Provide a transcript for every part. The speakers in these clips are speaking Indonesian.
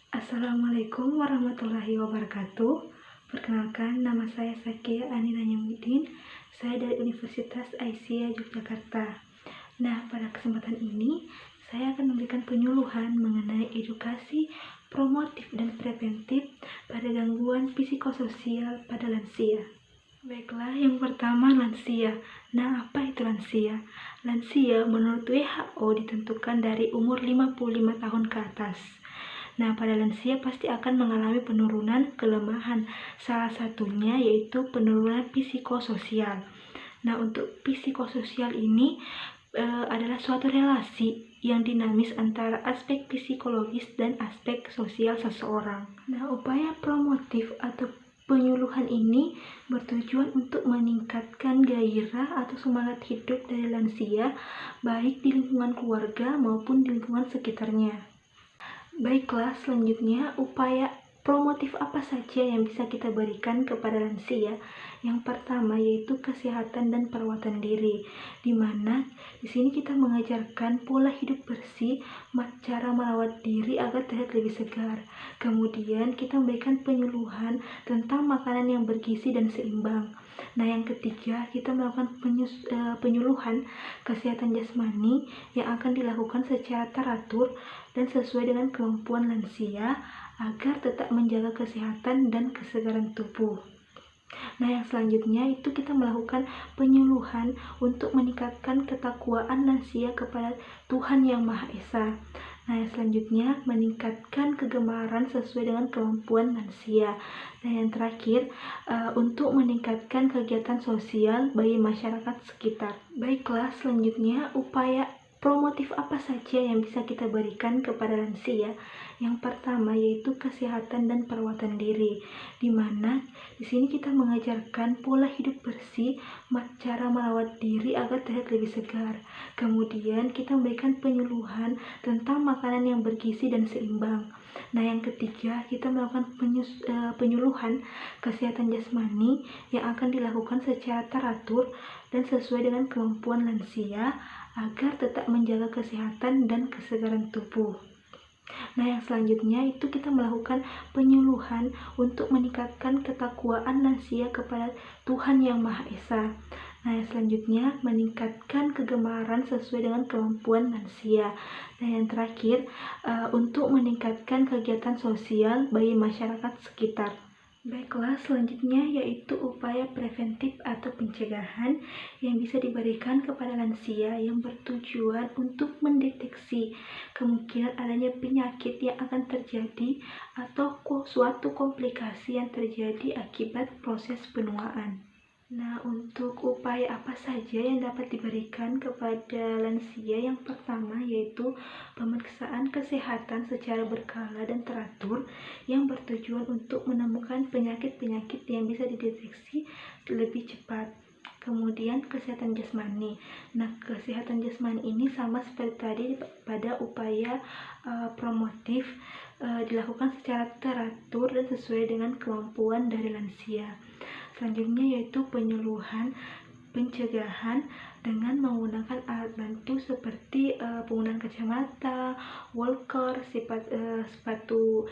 Assalamualaikum warahmatullahi wabarakatuh. Perkenalkan, nama saya Sakia Ani Nanyamudin. Saya dari Universitas Aisyah Yogyakarta. Nah, pada kesempatan ini saya akan memberikan penyuluhan mengenai edukasi promotif dan preventif pada gangguan psikososial pada lansia. Baiklah, yang pertama lansia. Nah, apa itu lansia? Lansia menurut WHO ditentukan dari umur 55 tahun ke atas. Nah, pada lansia pasti akan mengalami penurunan kelemahan. Salah satunya yaitu penurunan psikososial. Nah, untuk psikososial ini adalah suatu relasi yang dinamis antara aspek psikologis dan aspek sosial seseorang. Nah, upaya promotif atau penyuluhan ini bertujuan untuk meningkatkan gairah atau semangat hidup dari lansia, baik di lingkungan keluarga maupun di lingkungan sekitarnya. Baiklah, selanjutnya upaya promotif apa saja yang bisa kita berikan kepada lansia? Yang pertama yaitu kesehatan dan perawatan diri, di mana di sini kita mengajarkan pola hidup bersih, cara merawat diri agar terlihat lebih segar. Kemudian kita memberikan penyuluhan tentang makanan yang bergizi dan seimbang. Nah, yang ketiga kita melakukan penyuluhan kesehatan jasmani yang akan dilakukan secara teratur dan sesuai dengan kemampuan lansia agar tetap menjaga kesehatan dan kesegaran tubuh. Nah, yang selanjutnya itu kita melakukan penyuluhan untuk meningkatkan ketakwaan lansia kepada Tuhan Yang Maha Esa. Nah, yang selanjutnya meningkatkan kegemaran sesuai dengan kemampuan lansia. Dan yang terakhir untuk meningkatkan kegiatan sosial bagi masyarakat sekitar. Baiklah, selanjutnya upaya promotif apa saja yang bisa kita berikan kepada lansia? Yang pertama yaitu kesehatan dan perawatan diri, di mana di sini kita mengajarkan pola hidup bersih, cara merawat diri agar terlihat lebih segar. Kemudian kita memberikan penyuluhan tentang makanan yang bergizi dan seimbang. Nah, yang ketiga kita melakukan penyuluhan kesehatan jasmani yang akan dilakukan secara teratur dan sesuai dengan kemampuan lansia agar tetap menjaga kesehatan dan kesegaran tubuh. Nah, yang selanjutnya itu kita melakukan penyuluhan untuk meningkatkan ketakwaan lansia kepada Tuhan Yang Maha Esa. Nah, yang selanjutnya meningkatkan kegemaran sesuai dengan kemampuan lansia. Dan yang terakhir untuk meningkatkan kegiatan sosial bagi masyarakat sekitar. Baiklah, selanjutnya yaitu upaya preventif atau pencegahan yang bisa diberikan kepada lansia yang bertujuan untuk mendeteksi kemungkinan adanya penyakit yang akan terjadi atau suatu komplikasi yang terjadi akibat proses penuaan. Nah, untuk upaya apa saja yang dapat diberikan kepada lansia? Yang pertama yaitu pemeriksaan kesehatan secara berkala dan teratur yang bertujuan untuk menemukan penyakit-penyakit yang bisa dideteksi lebih cepat. Kemudian kesehatan jasmani. Nah, kesehatan jasmani ini sama seperti tadi pada upaya promotif dilakukan secara teratur dan sesuai dengan kemampuan dari lansia. Selanjutnya yaitu penyuluhan pencegahan dengan menggunakan alat bantu seperti penggunaan kacamata, walker, sepatu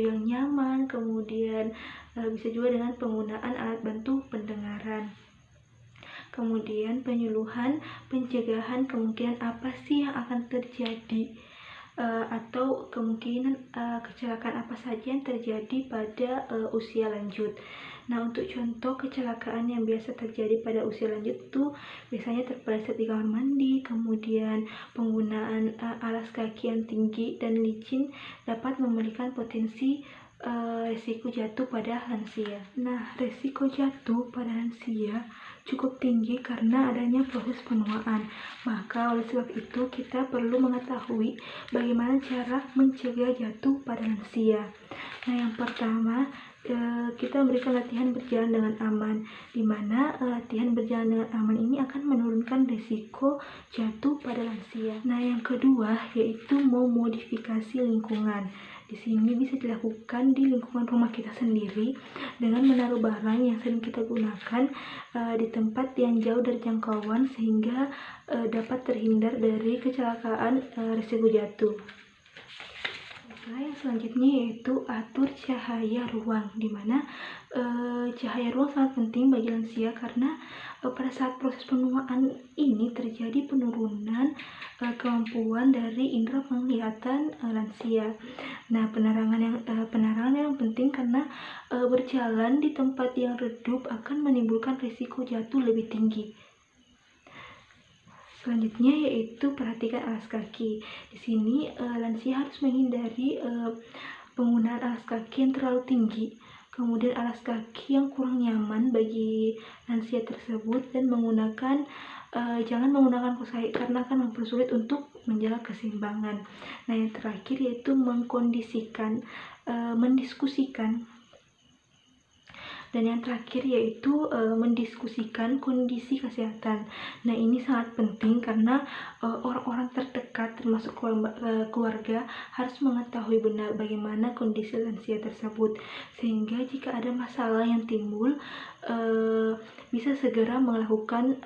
yang nyaman, kemudian bisa juga dengan penggunaan alat bantu pendengaran. Kemudian penyuluhan pencegahan kemungkinan apa sih yang akan terjadi atau kemungkinan kecelakaan apa saja yang terjadi pada usia lanjut. Nah, untuk contoh kecelakaan yang biasa terjadi pada usia lanjut itu biasanya terpeleset di kamar mandi, kemudian penggunaan alas kaki yang tinggi dan licin dapat memberikan potensi resiko jatuh pada lansia. Nah, resiko jatuh pada lansia cukup tinggi karena adanya proses penuaan. Maka oleh sebab itu kita perlu mengetahui bagaimana cara mencegah jatuh pada lansia. Nah, yang pertama kita memberikan latihan berjalan dengan aman, di mana latihan berjalan dengan aman ini akan menurunkan risiko jatuh pada lansia. Nah, yang kedua yaitu memodifikasi lingkungan. Di sini bisa dilakukan di lingkungan rumah kita sendiri dengan menaruh barang yang sering kita gunakan di tempat yang jauh dari jangkauan sehingga dapat terhindar dari kecelakaan risiko jatuh. Nah, yang selanjutnya yaitu atur cahaya ruang, di mana cahaya ruang sangat penting bagi lansia karena pada saat proses penuaan ini terjadi penurunan kemampuan dari indera penglihatan lansia. Nah, penerangan yang penting karena berjalan di tempat yang redup akan menimbulkan risiko jatuh lebih tinggi. Selanjutnya yaitu perhatikan alas kaki. Di sini lansia harus menghindari penggunaan alas kaki yang terlalu tinggi, kemudian alas kaki yang kurang nyaman bagi lansia tersebut, dan jangan menggunakan kursi karena akan mempersulit untuk menjaga keseimbangan. Nah, yang terakhir yaitu mendiskusikan. Dan yang terakhir yaitu mendiskusikan kondisi kesehatan. Nah, ini sangat penting karena orang-orang terdekat termasuk keluarga harus mengetahui benar bagaimana kondisi lansia tersebut, sehingga jika ada masalah yang timbul bisa segera melakukan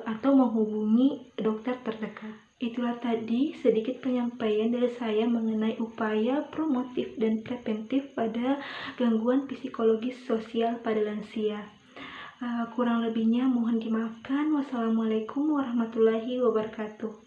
atau menghubungi dokter terdekat. Itulah tadi sedikit penyampaian dari saya mengenai upaya promotif dan preventif pada gangguan psikologis sosial pada lansia. Kurang lebihnya mohon dimaafkan. Wassalamualaikum warahmatullahi wabarakatuh.